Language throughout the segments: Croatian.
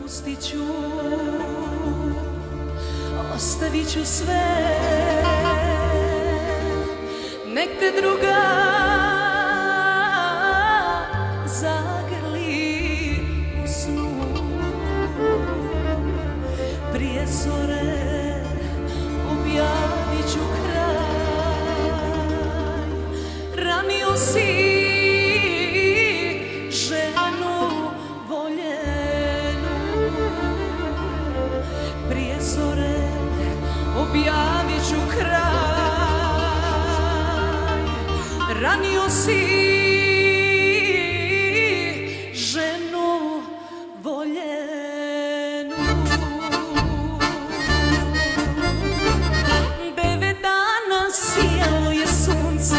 pustit ću, ostavit ću sve, nek te druga zagrli u snu. Prije zore objavit ću kraj, ranio si ženu voljenu. Prije zore objavit ću kraj, ranio si ženu voljenu. 9 dana sijalo je sunce,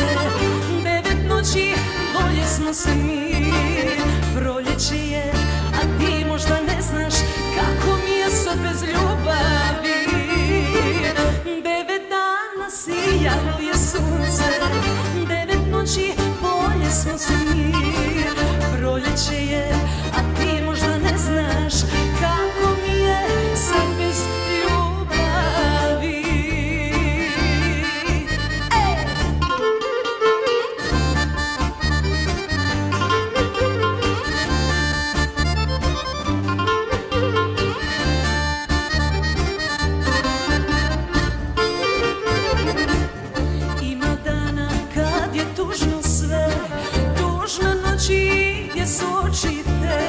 9 noći volje smo se mi. Proljeće je, a ti možda ne znaš kako mi je sad bez ljubavi. 9 dana sijalo je sunce, 9 noći volje smo se mi. Proljeće je, a ti možda ne znaš kako mi je sad bez ljubavi. Ima dana kad je tužno sve, tužna noći gdje su oči te.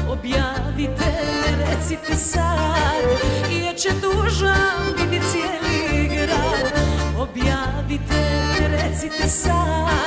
Objavite, recite sad, jer će tužan biti cijeli grad. Objavite, recite sad,